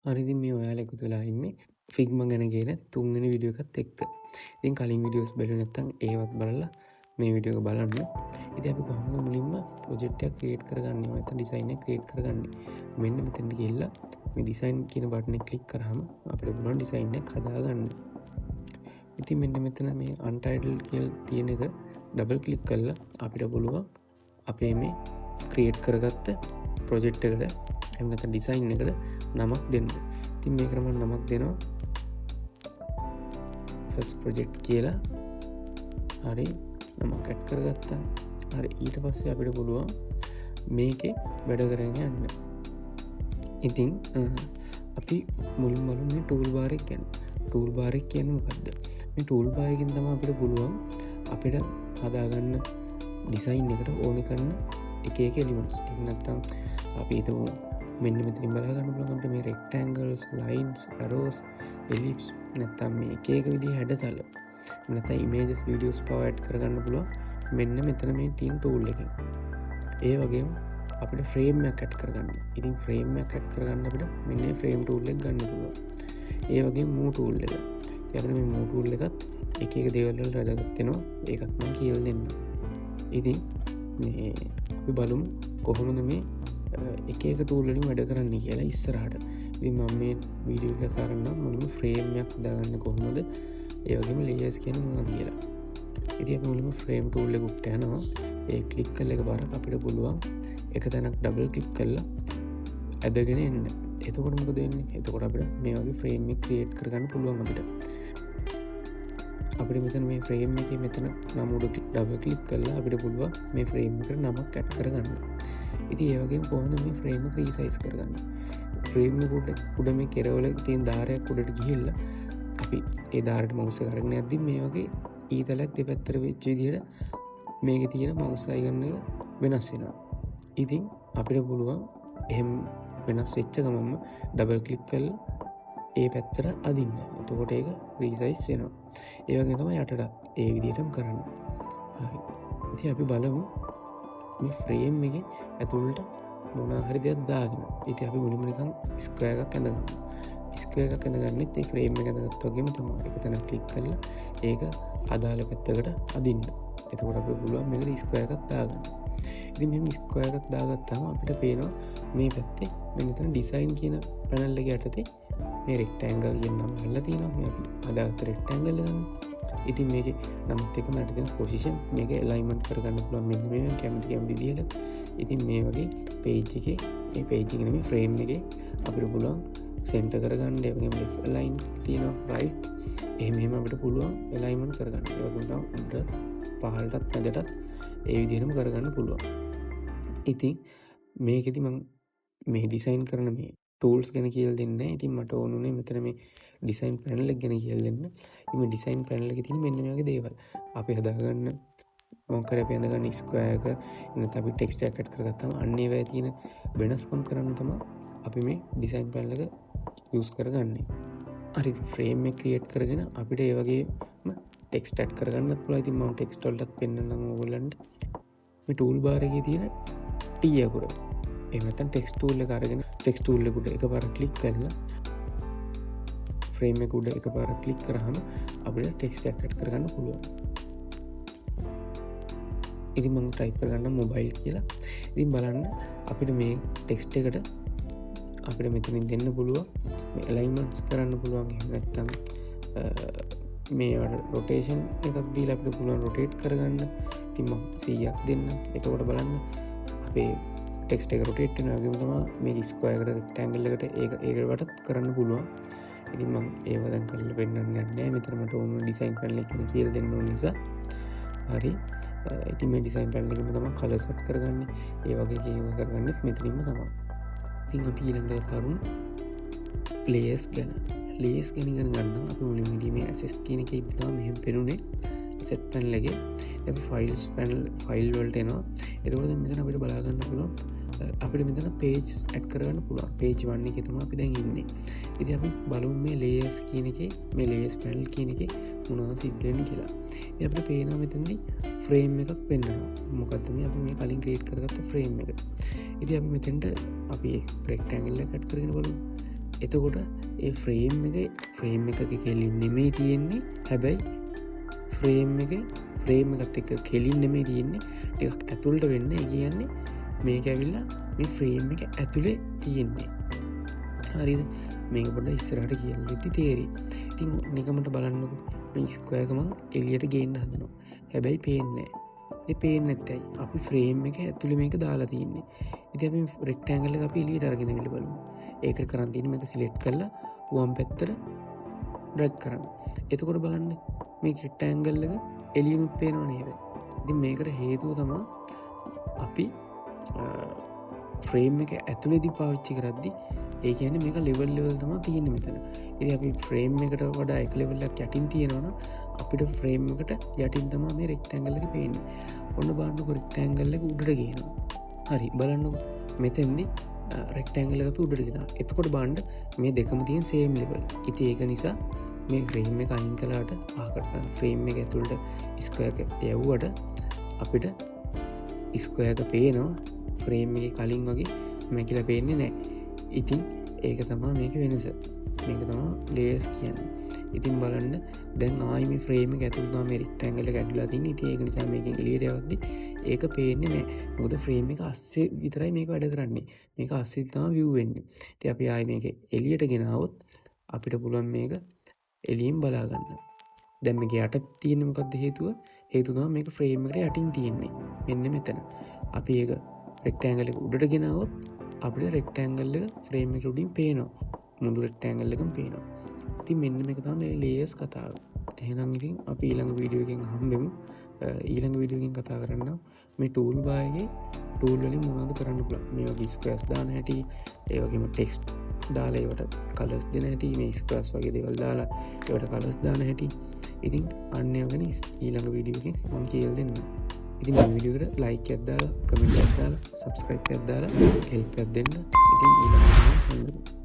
හරි ඉතින් මේ ඔයාලා එකතු වෙලා ඉන්නේ Figma ගැන කියන තුන්වෙනි වීඩියෝ එකත් එක්ක. ඉතින් කලින් වීඩියෝස් බැලුවේ නැත්නම් ඒවත් බලලා මේ වීඩියෝ එක බලන්න. ඉතින් අපි කොහොමද මුලින්ම ප්‍රොජෙක්ට් එකක් ක්‍රියේට් කරගන්නේ නැත්නම් ඩිසයින් එක ක්‍රියේට් කරගන්නේ. මෙන්න මෙතනට ගිහිල්ලා මේ ඩිසයින් කියන බටන් එක ක්ලික් කරාම අපිට පුළුවන් ඩිසයින් එකක් හදාගන්න. ඉතින් මෙන්න මෙතන මේ untitled කියලා තියෙන එක ඩබල් ක්ලික් කරලා අපිට පුළුවන් අපේ මේ ක්‍රියේට් කරගත්ත ප්‍රොජෙක්ට් එකට එහෙම නැත්නම් ඩිසයින් එකට නමක් දෙන්න. ඉතින් මේකට මම නමක් දෙනවා first project කියලා. හරි නමක් ඇඩ් කරගත්තා. හරි ඊට පස්සේ අපිට පුළුවන් මේකේ වැඩ කරගෙන යන්න. ඉතින් අපි මුලින්ම මේ ටූල් බාර් එක ගැන. ටූල් බාර් එක කියන්නේ මොකද්ද? මේ ටූල් බාර් එකෙන් තමයි අපිට පුළුවන් අපිට හදාගන්න ඩිසයින් එකට ඕනේ කරන එක එක එලිමන්ට්ස්. එහෙම නැත්නම් අපි හිතමු මෙන්න මෙතනින් බලා ගන්න පුළුවන් අපිට මේ rectangles, lines, arrows, ellipse නැත්නම් මේ එක එක විදිහේ හැඩතල නැත්නම් images, videos පව ඇඩ් කරගන්න පුළුවන් මෙන්න මෙතන මේ තියෙන tool එකෙන්. ඒ වගේම අපිට frame එකක් ඇඩ් කරගන්න. ඉතින් frame එකක් ඇඩ් කරගන්න අපිට මෙන්න මේ frame tool එක ගන්න පුළුවන්. ඒ වගේම move tool එක. ඉතින් අපිට මේ move tool එකත් එක එක දේවල් වලට වැඩගත් වෙනවා. ඒකත් මම කියලා දෙන්නම්. ඉතින් මේ අපි බලමු කොහොමද මේ එක එක ටූල් වලින් වැඩ කරන්නේ කියලා ඉස්සරහට. ඉතින් මම මේ වීඩියෝ එක කරන්න මුලින්ම ෆ්‍රේම් එකක් හදාගන්න කොහොමද, ඒ වගේම ලේයර්ස් කියන්නේ මොනවද කියලා. ඉතින් අපි මුලින්ම ෆ්‍රේම් ටූල් එකට යනවා. ඒ ක්ලික් කරලා එකපාරක් අපිට පුළුවන් එක තැනක් ඩබල් ක්ලික් කරලා ඇදගෙන එන්න. එතකොට මොකද වෙන්නේ? එතකොට අපිට මේ වගේ ෆ්‍රේම් එක ක්‍රියේට් කරගන්න පුළුවන් අපිට. අපිට මෙතන මේ ෆ්‍රේම් එකේ මෙතන නම උඩ ඩබල් ක්ලික් කරලා අපිට පුළුවන් මේ ෆ්‍රේම් එකට නමක් ඇඩ් කරගන්න. ඉතින් ඒ වගේම කොහොමද මේ ෆ්‍රේම් එක රීසයිස් කරගන්නේ? ෆ්‍රේම් එක උඩ මේ කෙරවල තියෙන දාරයක් උඩට ගිහිල්ලා අපි ඒ දාරට මවුස් එක අරගෙන යද්දි මේ වගේ ඊතලයක් දෙපැත්තට වෙච්ච විදිහට මේකේ තියෙන මවුස් අයිකන් එක වෙනස් වෙනවා. ඉතින් අපිට පුළුවන් එහෙම වෙනස් වෙච්ච ගමන්ම ඩබල් ක්ලික් කරලා ඒ පැත්තට අදින්න. එතකොට ඒක රීසයිස් වෙනවා. ඒ වගේ තමයි යටට ඒ විදිහටම කරන්න. හරි. ඉතින් අපි බලමු මේ ෆ්‍රේම් එකේ ඇතුළට මොනවා හරි දෙයක් දාගෙන. ඉතින් අපි මුලින්ම නිකන් ස්ක්වයර් එකක් ඇඳගමු. ස්ක්වයර් එකක් ඇඳගන්නෙත් ඒ ෆ්‍රේම් එක ඇඳගත්තා වගේම තමයි. එක තැනක් ක්ලික් කරලා ඒක අදාළ පැත්තකට අදින්න. එතකොට අපිට පුළුවන් මේකට ස්ක්වයර් එකක් දාගන්න. ඉතින් මේ ස්ක්වයර් එකක් දාගත්තාම අපිට පේනවා මේ පැත්තේ මෙතන ඩිසයින් කියන පැනල් එක යටතේ මේ රෙක්ටැන්ගල් කියන නම අල්ලලා තියෙනවා. මේ අපි හදාගත්ත රෙක්ටැන්ගල් එක ගන්න. ඉතින් මේකේ නමත් එක මට දෙන පොසිෂන් මේක ඇලයින්මන්ට් කරගන්න පුළුවන් මෙන්න මේ කැමති විදිහට. ඉතින් මේ වගේ පේජ් එකේ මේ පේජ් එකේ නෙමෙයි ෆ්‍රේම් එකේ අපිට පුළුවන් සෙන්ටර් කරගන්න. ඒ වගේම ලෙෆ්ට් අලයින් තියෙනවා රයිට්. එහෙම අපිට පුළුවන් ඇලයින්මන්ට් කරගන්න. ඒ වගේම තමයි උඩ පහළටත් මැදටත් ඒ විදිහටම කරගන්න පුළුවන්. ඉතින් මේකෙදි මම මේ ඩිසයින් කරන මේ ටූල්ස් ගැන කියලා දෙන්නේ නැහැ. ඉතින් මට ඕනුනේ මෙතන මේ ඩිසයින් පැනල් එක ගැන කියලා දෙන්න. ඉතින් මේ ඩිසයින් පැනල් එකේ තියෙන මෙන්න මේ වගේ දේවල්. අපි හදාගන්න මොකක් හරි අපි හදාගන්න ස්ක්වයර් එක නැත්නම් අපි ටෙක්ස්ට් එකක් ඇඩ් කරගත්තාම අන්න ඒවැය තියෙන වෙනස්කම් කරන්න තමයි අපි මේ ඩිසයින් පැනල් එක යූස් කරගන්නේ. හරි ෆ්‍රේම් එක ක්‍රියේට් කරගෙන අපිට ඒ වගේම ටෙක්ස්ට් ඇඩ් කරගන්නත් පුළුවන්. ඉතින් මම ටෙක්ස්ට් වලටත් පෙන්නන්නම් ඕගොල්ලන්ට. මේ ටූල් බාර් එකේ තියෙන T අකුර. එහෙම නැත්නම් ටෙක්ස්ට් ටූල් එක අරගෙන ටෙක්ස්ට් ටූල් එක උඩ එකපාරක් ක්ලික් කරලා ෆ්‍රේම් එක උඩ එකපාරක් ක්ලික් කරාම අපිට ටෙක්ස්ට් එකක් ඇඩ් කරගන්න පුළුවන්. ඉතින් මම ටයිප් කරගන්න මොබයිල් කියලා. ඉතින් බලන්න අපිට මේ ටෙක්ස්ට් එකට අපිට මෙතනින් දෙන්න පුළුවන් මේ ඇලයින්මන්ට්ස් කරන්න පුළුවන්. එහෙම නැත්නම් මේ රොටේෂන් එකක් දීලා අපිට පුළුවන් රොටේට් කරගන්න. ඉතින් මම 100ක් දෙන්න. එතකොට බලන්න අපේ ටෙක්ස්ට් එක රොටේට් වෙනවා වගේම තමයි මේ ස්ක්වයර් එකට රෙක්ටැන්ගල් එකට ඒක වටත් කරන්න පුළුවන්. ඉතින් මම ඒව දැන් කරලා පෙන්නන්න යන්නේ නැහැ. මෙතන මට ඕන ඩිසයින් පැනල් එක ගැන කියලා දෙන්න ඕන නිසා. හරි. ඉතින් මේ ඩිසයින් පැනල් එකෙන් තමයි කලර් සෙට් කරගන්නේ. ඒ වගේ කේව කරගන්නේ මෙතනින්ම තමයි. ඉතින් අපි ඊළඟට කරුණු ලේයර්ස් ගැන. ලේයර්ස් ගැන ඉගෙන ගන්න අපි මුලින්ම මේ ඇසෙට් කියන එකේ ඉඳලා මෙහෙම පෙනුනේ ඇසෙට් පැනල් එකේ. අපි ෆයිල්ස් පැනල් ෆයිල් වලට එනවා. එතකොට දැන් මෙතන අපිට බලා ගන්න පුළුවන් අපිට මෙතන pages add කරගන්න පුළුවන්. page 1 එකේ තමයි අපි දැන් ඉන්නේ. ඉතින් අපි බලමු මේ layers කියන එකේ මේ layers panel කියන එකේ මොනවද සිද්ධ වෙන්නේ කියලා. ඉතින් අපිට පේනවා මෙතනදී frame එකක් පෙන්වනවා. මොකද්ද මේ අපි මේ කලින් create කරගත්ත frame එක. ඉතින් අපි මෙතෙන්ට අපි rectangle එක add කරගෙන බලමු. එතකොට ඒ ෆ්‍රේම් එක කෙලින් නෙමේ තියෙන්නේ හැබැයි ෆ්‍රේම් එකත් එක කෙලින් නෙමේ තියෙන්නේ ටිකක් ඇතුළට වෙන්න කියන්නේ මේක ඇවිල්ලා මේ ෆ්‍රේම් එක ඇතුළේ තියෙන්නේ හරිද මේක පොඩ ඉස්සරහට කියල දෙති තේරී ඉතින් නිකමට බලන්නක මේ ස්කෝයකම එලියට ගේන්න හදනවා හැබැයි පේන්නේ පේන ඇත්තයි අපි ෆ්‍රේම් එක ඇතුළි මේක දාලා තියන්නේ ඉති අපි රෙක්ටෑන්ගල්ල අපි එලියට අරගෙන විලි බලමු ඒක කරන්තින මේක සිලෙට් කරලා වම් පැත්තර ඩ්‍රැග් කරන්න එතකොට බලන්න මේ ක්‍රෙක්ටෑන්ගල් එක එලියනුත් පේනවා නේද ඉතින් මේකට හේතුව තමා අපි ෆ්‍රේම් එක ඇතුළෙදි පාවිච්චි කරද්දි ඒ කියන්නේ මේක ලෙවල් තමා තියෙන මෙතන ඉති අපි ෆ්‍රේම් එකට වඩා එක ලෙවල්ලක් යටින් තියෙනවන අපිට ෆ්‍රේම් එකට යටින් තමා මේ රෙක්ටෑන්ගල් එක පේන්නේ ඔන්න බලන්නකො රෙක්ටෑන්ගල් එක උඩට ගේනවා හරි බලන්නකො මෙතෙන්දි රෙක්ටෑන්ගල අපි උඩටගෙන එතකොට බාන්ඩ මේ දෙකම තියෙන් සේම් ලෙවල් ඉති ඒක නිසා මේ ෆ්‍රේම් එක අයින් කලාට ආකට ෆ්‍රේම් එක ඇතුළට ස්කෝයක යව්වට අපිට ස්කෝයක පේනවා ෆ්‍රේම් එක කලින් වගේ මැකිල පේන්නේ නෑ ඉතින් ඒක තමා මේක වෙනස මේක තමා ලේස් කියන්න ඉතින් බලන්න දැන් ආයම ෆ්‍රේම ඇතුළා මේ රික්ටෑන්ගල ගැඩලා තින් ඉති ඒක නිසා මේක එලියට යවද්දි ඒක පේන්නේ නෑ මොකද ෆ්‍රේම් එක අස්සේ විතරයි මේක වැඩ කරන්නේ මේක අස්සිතම විව්වෙන්නේ ති අපි ආය මේක එලියට ගෙනාවොත් අපිට පුළුවන් මේක එලියෙන් බලාගන්න දැම් මේක යට තියෙනමකක්ද හේතුවා මේක ෆ්‍රේම් එකට යටින් තියෙන්නේ මෙන්න මෙතන අපි ඒක රෙක්ටෑන්ගල උඩට ගෙනාවොත් අපිට රෙක්ටෑන්ගල්ල ෆ්‍රේම් එක උඩින් පේනවා මුළු රෙක්ටෑන්ගල් එකම පේනවා ඉතින් මෙන්න මේක තමයි ලේයර්ස් කතාව එහෙනම් ඉතින් අපි ඊළඟ වීඩියෝ එකෙන් හම්බෙමු ඊළඟ වීඩියෝ එකෙන් කතා කරන්න මේ ටූල් බාගේ ටූල් වලින් මොනවද කරන්න පුළුවන් මේ වගේ ස්ක්වයර්ස් දාන හැටි ඒ වගේම ටෙක්ස්ට් දාලා ඒවට කලර්ස් දෙන හැටි මේ ස්ක්වයර්ස් වගේ දේවල් දාලා ඒවට කලර්ස් දාන හැටි ඉතින් අන්න ඒ වගේ ඊළඟ වීඩියෝ එකෙන් මම කියලා දෙන්නම් ඉතින් මේ වීඩියෝ එකට ලයික් එකක් දාලා කමෙන්ට් එකක් දාලා සබ්ස්ක්‍රයිබ් එකක් දාලා හෙල්ප් එකක් දෙන්න ඉතින් ඊළඟ